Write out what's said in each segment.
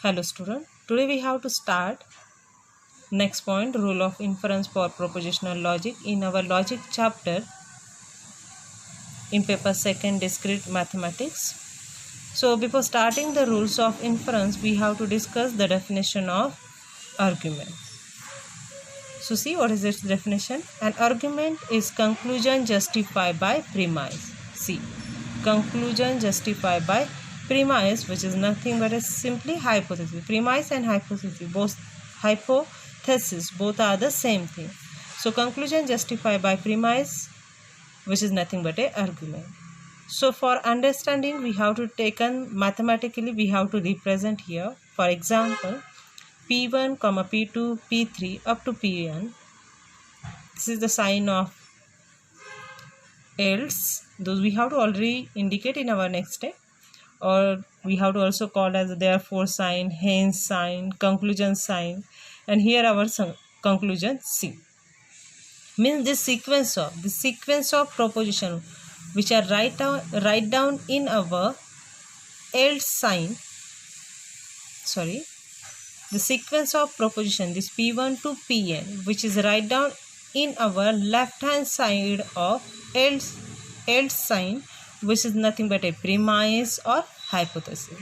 Hello student, today we have to start next point, rule of inference for propositional logic in our logic chapter in paper 2nd, discrete mathematics. So before starting the rules of inference, we have to discuss the definition of argument. So see, what is its definition? An argument is conclusion justified by premise. See, conclusion justified by premise, which is nothing but a simply hypothesis. Premise and hypothesis both are the same thing. So conclusion justified by premise, which is nothing but a argument. So for understanding, we have to take mathematically, we have to represent here. For example, P1, P2, P3 up to Pn. This is the sign of else. Those we have to already indicate in our next step, or we have to also call as therefore sign, hence sign, conclusion sign, and here our conclusion C. Means this sequence of proposition which are write down in our else sign. The sequence of proposition, this P1 to Pn, which is write down in our left hand side of else sign, which is nothing but a premise or hypothesis.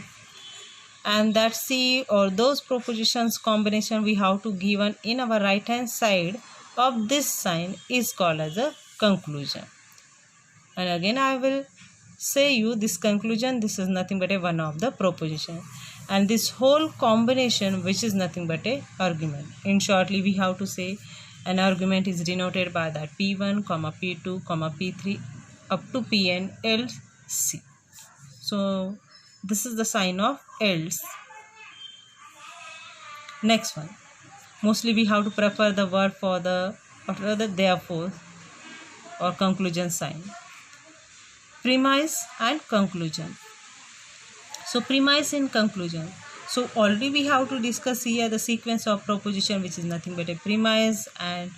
And that C or those propositions combination we have to given in our right hand side of this sign is called as a conclusion. And again I will say you this conclusion, this is nothing but a one of the proposition, and this whole combination which is nothing but a argument. In shortly we have to say an argument is denoted by that P1, P2, P3 up to Pn else C. So this is the sign of else. Next one, mostly we have to prefer the word for the after the therefore or conclusion sign. Premise and conclusion. So premise and conclusion. So already we have to discuss here the sequence of proposition which is nothing but a premise, and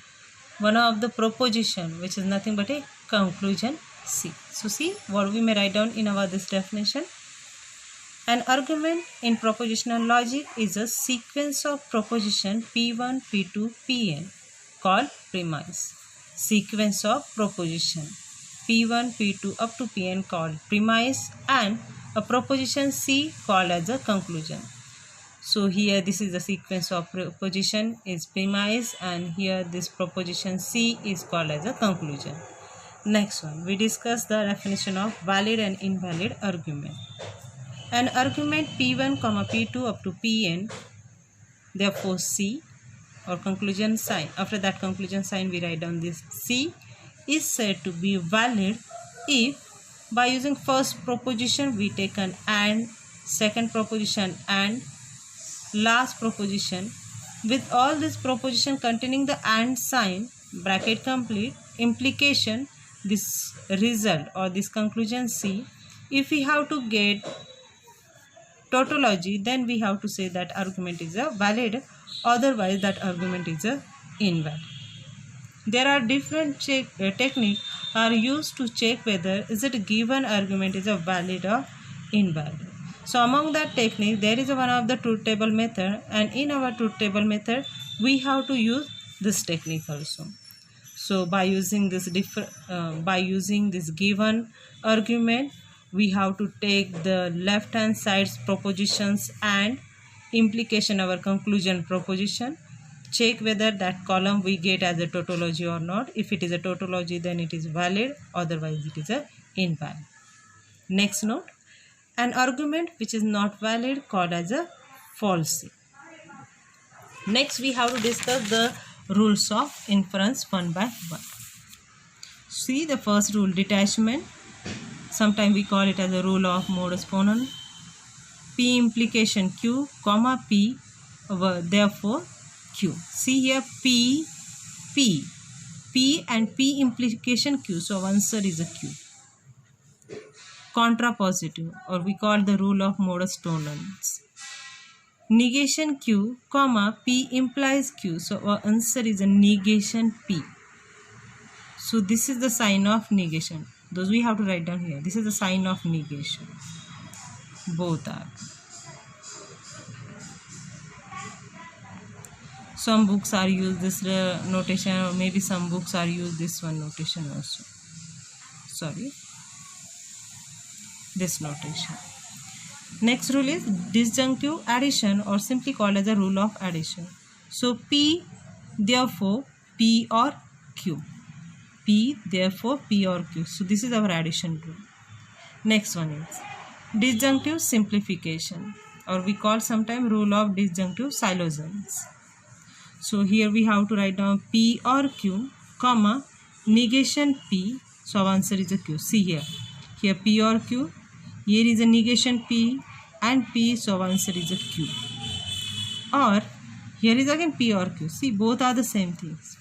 one of the proposition which is nothing but a conclusion C. So see what we may write down in our this definition. An argument in propositional logic is a sequence of proposition P1, P2, Pn called premise. Sequence of proposition P1, P2 up to Pn called premise, and a proposition C called as a conclusion. So here this is the sequence of proposition is premise, and here this proposition C is called as a conclusion. Next one, we discuss the definition of valid and invalid argument. An argument P1, P2 up to Pn, therefore C or conclusion sign. After that conclusion sign we write down this C is said to be valid if by using first proposition we take an and, second proposition and, last proposition with all this proposition containing the and sign, bracket complete, implication, this result or this conclusion C. If we have to get tautology, then we have to say that argument is a valid, otherwise that argument is a invalid. There are different techniques are used to check whether is it given argument is a valid or invalid. So among that technique there is one of the truth table method, and in our truth table method we have to use this technique also. So by using this given argument, we have to take the left hand side's propositions and implication our conclusion proposition, check whether that column we get as a tautology or not. If it is a tautology, then it is valid, otherwise it is a invalid. Next note, an argument which is not valid called as a false. Next we have to discuss the rules of inference one by one. See the first rule, detachment. Sometimes we call it as a rule of modus ponens. P implication Q, comma P, therefore Q. See here P and P implication Q. So answer is a Q. Contrapositive, or we call the rule of modus ponens. Negation Q, comma P implies Q. So our answer is a negation P. So this is the sign of negation. Those we have to write down here. This is the sign of negation. Both are. Some books are used this notation, or maybe some books are used this one notation also. Sorry, this notation. Next rule is disjunctive addition, or simply called as a rule of addition. So P, therefore P or Q. P, therefore P or Q. So this is our addition rule. Next one is disjunctive simplification, or we call sometimes rule of disjunctive syllogisms. So here we have to write down P or Q, comma, negation P. So our answer is a Q. See here. Here P or Q. Here is a negation P and P. So our answer is a Q. Or here is again P or Q. See, both are the same things.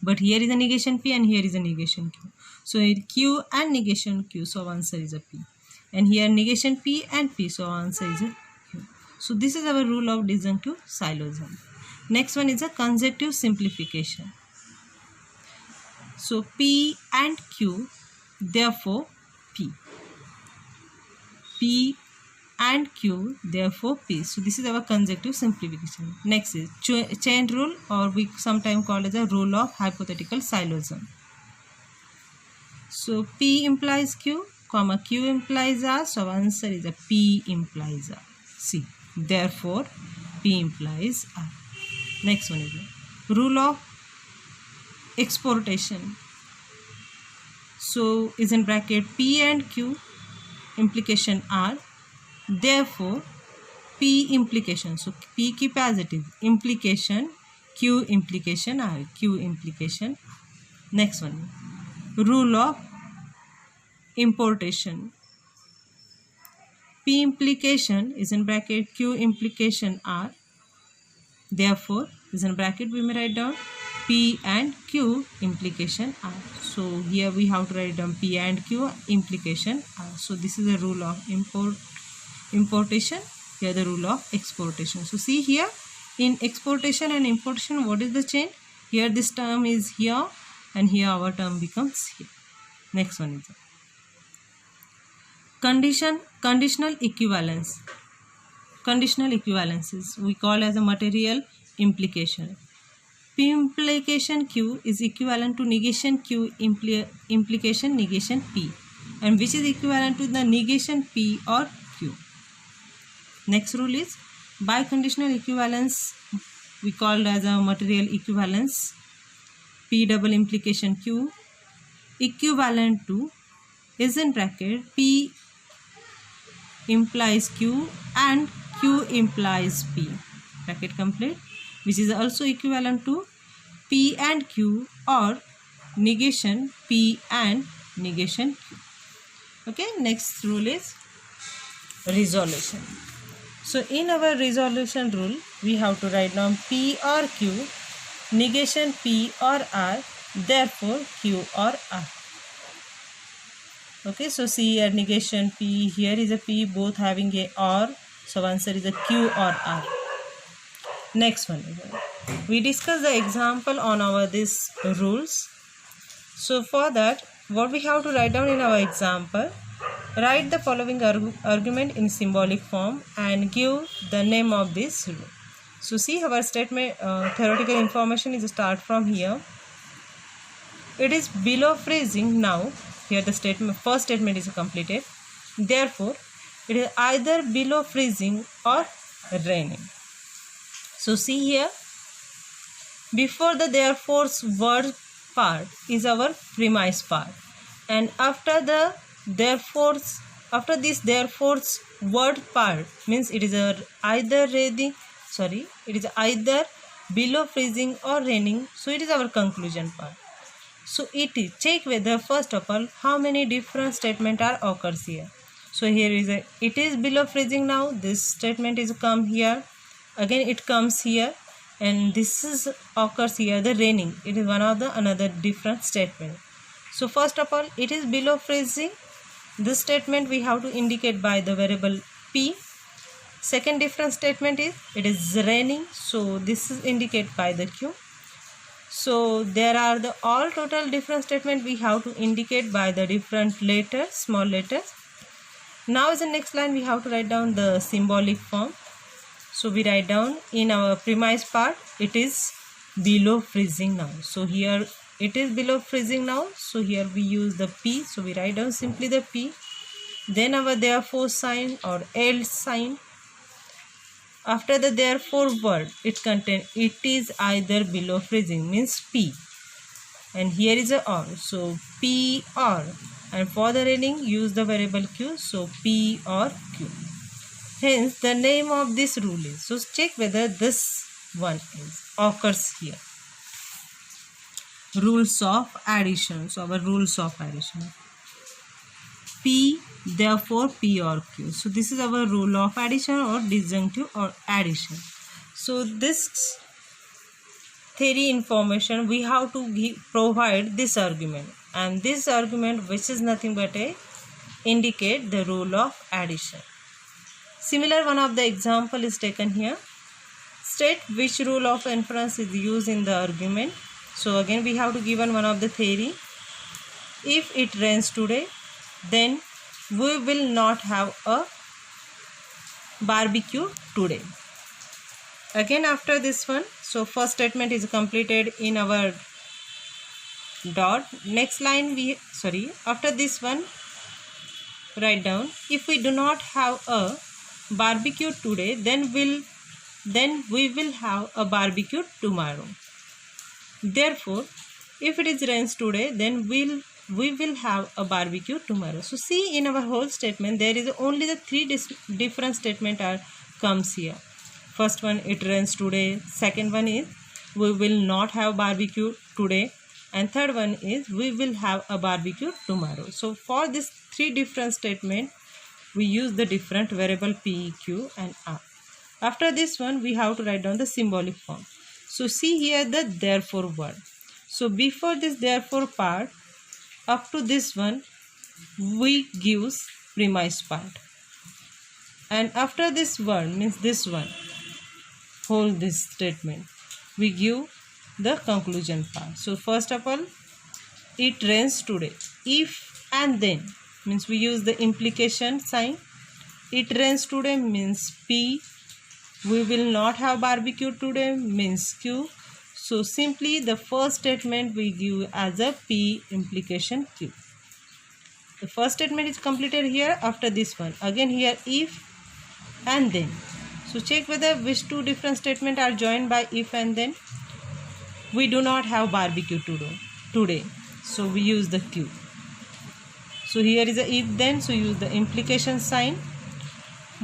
But here is a negation P and here is a negation Q. So here Q and negation Q. So our answer is a P. And here negation P and P. So our answer is a Q. So this is our rule of disjunctive syllogism. Next one is a conjunctive simplification. So P and Q, therefore P. P and Q, therefore P. So this is our conjunctive simplification. Next is chain rule, or we sometimes call it a rule of hypothetical syllogism. So P implies Q, comma, Q implies R. So our answer is a P implies R. See, therefore P implies R. Next one is the rule of exportation. So is in bracket P and Q, implication R, therefore P implication. So P की positive, implication Q, implication R, Q implication. Next one, rule of importation. P implication is in bracket Q implication R, therefore is in bracket we may write down P and Q implication R. So here we have to write down P and Q implication R. So this is the rule of importation. Here the rule of exportation. So see here, in exportation and importation, what is the chain? Here this term is here and here our term becomes here. Next one is conditional equivalence. Conditional equivalences we call as a material implication. P implication Q is equivalent to negation Q implication negation P, and which is equivalent to the negation P or Q. Next rule is biconditional equivalence, we called as a material equivalence. P double implication Q equivalent to is in bracket P implies Q and Q implies P, bracket complete, which is also equivalent to P and Q or negation P and negation Q. Okay, next rule is resolution. So in our resolution rule, we have to write down P or Q, negation P or R, therefore Q or R. Okay, so see here negation P, here is a P, both having a R, so answer is a Q or R. Next one, we discuss the example on our this rules. So for that, what we have to write down in our example, write the following argument in symbolic form and give the name of this rule. So see our statement, theoretical information is start from here. It is below freezing now. Here the statement, first statement is completed. Therefore, it is either below freezing or raining. So see here, before the therefore's word part is our premise part, and after the therefore's, after this therefore's word part means it is either below freezing or raining. So it is our conclusion part. So it is check whether first of all how many different statements are occurs here. So here is a it is below freezing now. This statement is come here. Again it comes here, and this is occurs here the raining. It is one of the another different statement. So first of all it is below freezing. This statement we have to indicate by the variable P. Second different statement is it is raining. So this is indicated by the Q. So there are the all total different statement we have to indicate by the different letters, small letters. Now in the next line we have to write down the symbolic form. So we write down in our premise part, it is below freezing now. So here it is below freezing now. So here we use the P. So we write down simply the P. Then our therefore sign or else sign. After the therefore word, it contains it is either below freezing, means P. And here is a or. So P or. And for the reading, use the variable Q. So P or Q. Hence, the name of this rule is. So check whether this one occurs here. Rules of addition. So our rules of addition. P, therefore P or Q. So this is our rule of addition or disjunctive or addition. So this theory information we have to provide this argument, and this argument, which is nothing but a indicate the rule of addition. Similar one of the example is taken here. State which rule of inference is used in the argument. So again we have to given one of the theory. If it rains today, then we will not have a barbecue today. Again after this one, so first statement is completed in our dot. Next line after this one, write down if we do not have a barbecue today, then we will have a barbecue tomorrow. Therefore, if it is rains today, then we will have a barbecue tomorrow. So see, in our whole statement there is only the three different statement comes here. First one, it rains today. Second one is we will not have barbecue today, and third one is we will have a barbecue tomorrow. So for this three different statement, we use the different variable P, Q and R. After this one, we have to write down the symbolic form. So see here the therefore word. So before this therefore part, up to this one, we gives premise part. And after this word, means this one, hold this statement, we give the conclusion part. So first of all, it rains today. If and then means we use the implication sign. It rains today means P. We will not have barbecue today means Q. So simply the first statement we give as a P implication Q. The first statement is completed here. After this one, again here if and then. So check whether which two different statements are joined by if and then. We do not have barbecue today. So we use the Q. So here is a if then, so use the implication sign.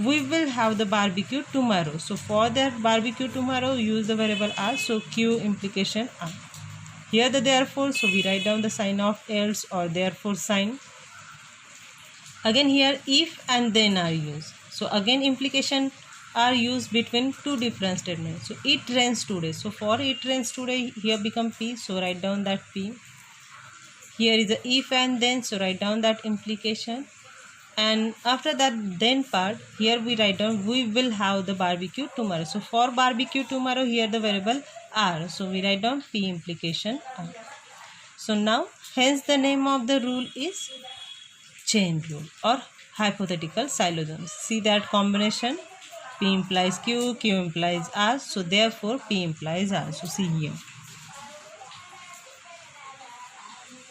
We will have the barbecue tomorrow. So for that barbecue tomorrow, use the variable R. So Q implication R. Here the therefore, so we write down the sign of else or therefore sign. Again here if and then are used. So again implication are used between two different statements. So it rains today. So for it rains today, here become P. So write down that P. Here is the if and then. So write down that implication. And after that then part, here we write down we will have the barbecue tomorrow. So for barbecue tomorrow, here the variable R. So we write down P implication R. So now hence the name of the rule is chain rule or hypothetical syllogism. See that combination, P implies Q, Q implies R. So therefore P implies R. So see here,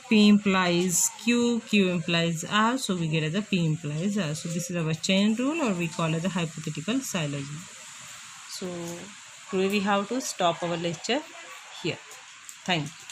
P implies Q, Q implies R, so we get as a P implies R. So this is our chain rule, or we call it the hypothetical syllogism. So today we have to stop our lecture here. Thank you.